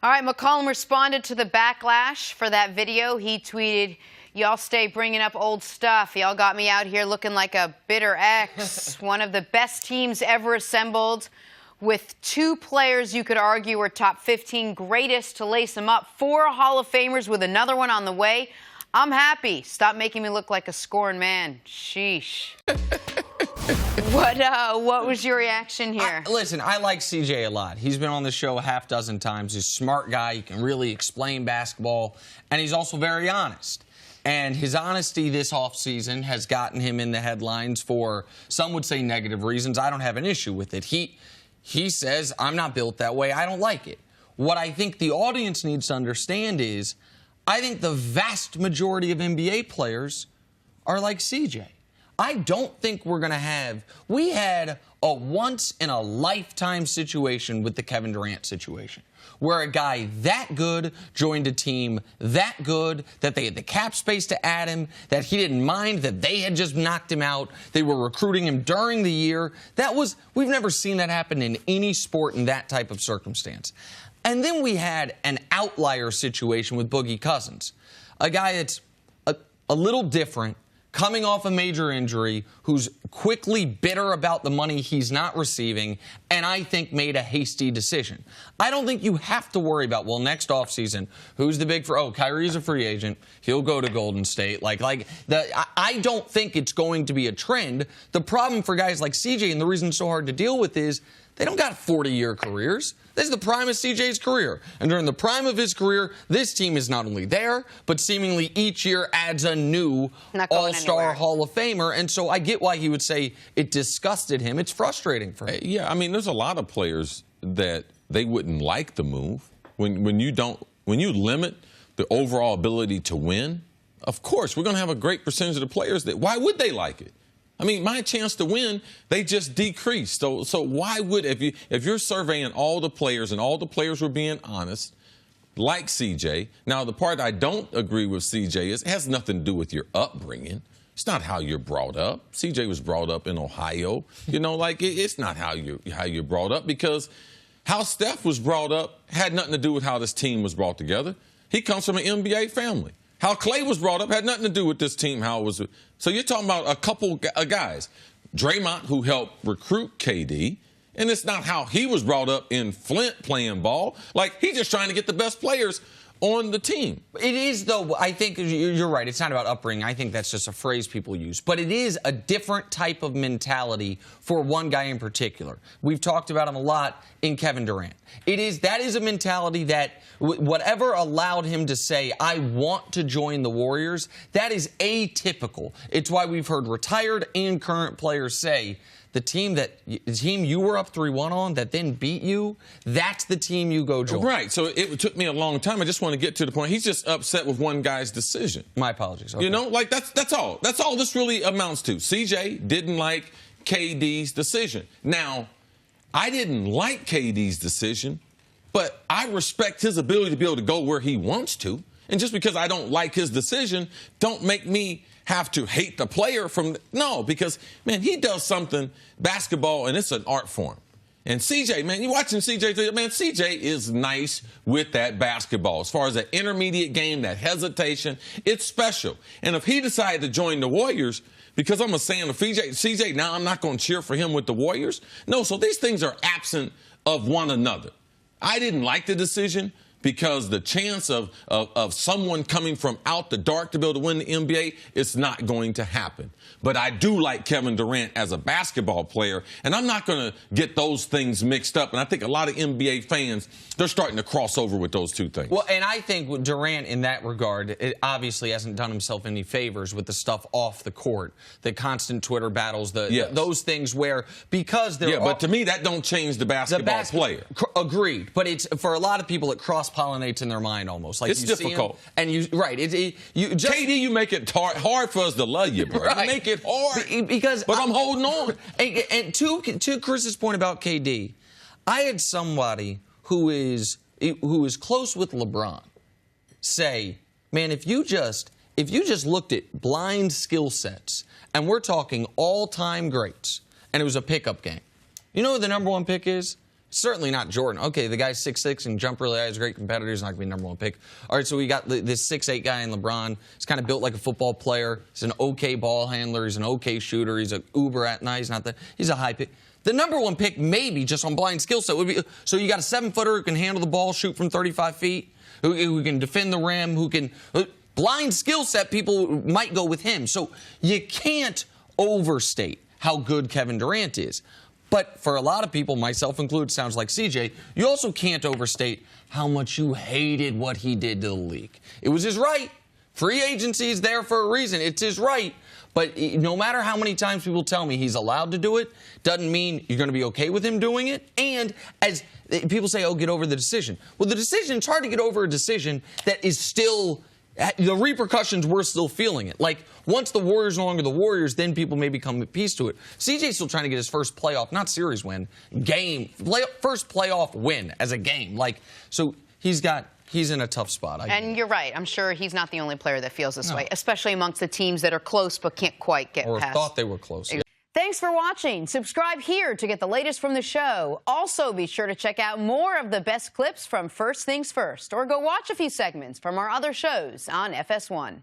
All right, McCollum responded to the backlash for that video. He tweeted, "Y'all stay bringing up old stuff. Y'all got me out here looking like a bitter ex." One of the best teams ever assembled, with 2 players you could argue were top 15 greatest to lace them up. 4 Hall of Famers with another one on the way. I'm happy. Stop making me look like a scorned man. Sheesh. What was your reaction here? Listen, I like CJ a lot. He's been on the show a half dozen times. He's a smart guy. He can really explain basketball. And he's also very honest. And his honesty this offseason has gotten him in the headlines for, some would say, negative reasons. I don't have an issue with it. He says, I'm not built that way. I don't like it. What I think the audience needs to understand is, I think the vast majority of NBA players are like CJ. I don't think we're going to have... We had a once-in-a-lifetime situation with the Kevin Durant situation, where a guy that good joined a team that good, that they had the cap space to add him, that he didn't mind that they had just knocked him out. They were recruiting him during the year. We've never seen that happen in any sport in that type of circumstance. And then we had an outlier situation with Boogie Cousins, a guy that's a little different, coming off a major injury, who's quickly bitter about the money he's not receiving, and I think made a hasty decision. I don't think you have to worry about, well, next offseason, who's the big Kyrie's a free agent. He'll go to Golden State. I don't think it's going to be a trend. The problem for guys like CJ, and the reason it's so hard to deal with, is they don't got 40-year careers. This is the prime of CJ's career. And during the prime of his career, this team is not only there, but seemingly each year adds a new all-star Hall of Famer. And so I get why he would say it disgusted him. It's frustrating for him. Yeah, I mean, there's a lot of players that they wouldn't like the move. When you limit the overall ability to win, of course, we're going to have a great percentage of the players that, why would they like it? I mean, my chance to win, they just decreased. So why would, if you're surveying all the players and all the players were being honest, like CJ. Now, the part I don't agree with CJ is it has nothing to do with your upbringing. It's not how you're brought up. CJ was brought up in Ohio. You know, it's not how you're brought up, because how Steph was brought up had nothing to do with how this team was brought together. He comes from an NBA family. How Clay was brought up had nothing to do with this team, how it was. So you're talking about a couple guys. Draymond, who helped recruit KD, and it's not how he was brought up in Flint playing ball. He's just trying to get the best players on the team. It is, though. I think you're right. It's not about upbringing. I think that's just a phrase people use. But it is a different type of mentality for one guy in particular. We've talked about him a lot in Kevin Durant. That is a mentality that whatever allowed him to say, I want to join the Warriors, that is atypical. It's why we've heard retired and current players say, the team you were up 3-1 on that then beat you, that's the team you go join. Right. So it took me a long time. I just want to get to the point. He's just upset with one guy's decision. My apologies. Okay. You know, that's all. That's all this really amounts to. CJ didn't like KD's decision. Now, I didn't like KD's decision, but I respect his ability to be able to go where he wants to. And just because I don't like his decision, don't make me have to hate the player no, because, man, he does something, basketball, and it's an art form. And CJ, man, you're watching CJ, man, CJ is nice with that basketball. As far as that intermediate game, that hesitation, it's special. And if he decided to join the Warriors, because I'm a fan of CJ, now I'm not going to cheer for him with the Warriors. No, so these things are absent of one another. I didn't like the decision, because the chance of someone coming from out the dark to be able to win the NBA is not going to happen. But I do like Kevin Durant as a basketball player, and I'm not going to get those things mixed up. And I think a lot of NBA fans, they're starting to cross over with those two things. Well, and I think Durant, in that regard, it obviously hasn't done himself any favors with the stuff off the court, the constant Twitter battles, those things where, because they're... Yeah, but to me, that don't change the basketball player. Agreed. But it's, for a lot of people, it cross-pollinates in their mind almost. It's difficult. And KD, you make it hard for us to love you, bro. Right. You make it hard. But I'm holding on. And to Chris's point about KD, I had somebody who is close with LeBron say, man, if you just looked at blind skill sets, and we're talking all-time greats, and it was a pickup game, you know who the #1 pick is? Certainly not Jordan. Okay, the guy's 6'6" and jump really high. He's a great competitor. He's not going to be #1 pick. All right, so we got this 6'8" guy in LeBron. He's kind of built like a football player. He's an okay ball handler. He's an okay shooter. He's an uber at night. He's a high pick. The #1 pick, maybe just on blind skill set, would be, so you got a 7-footer who can handle the ball, shoot from 35 feet, who can defend the rim, who can... Blind skill set, people might go with him. So you can't overstate how good Kevin Durant is. But for a lot of people, myself included, sounds like CJ, you also can't overstate how much you hated what he did to the league. It was his right. Free agency is there for a reason. It's his right. But no matter how many times people tell me he's allowed to do it, doesn't mean you're going to be okay with him doing it. And as people say, oh, get over the decision. Well, the decision, it's hard to get over a decision that is still... The repercussions, we're still feeling it. Like, once the Warriors no longer the Warriors, then people may become at peace to it. CJ's still trying to get his first playoff, not series win, first playoff win as a game. Like, so he's in a tough spot. And you're right. I'm sure he's not the only player that feels this way, especially amongst the teams that are close but can't quite get past. Or thought they were close. Thanks for watching. Subscribe here to get the latest from the show. Also, be sure to check out more of the best clips from First Things First, or go watch a few segments from our other shows on FS1.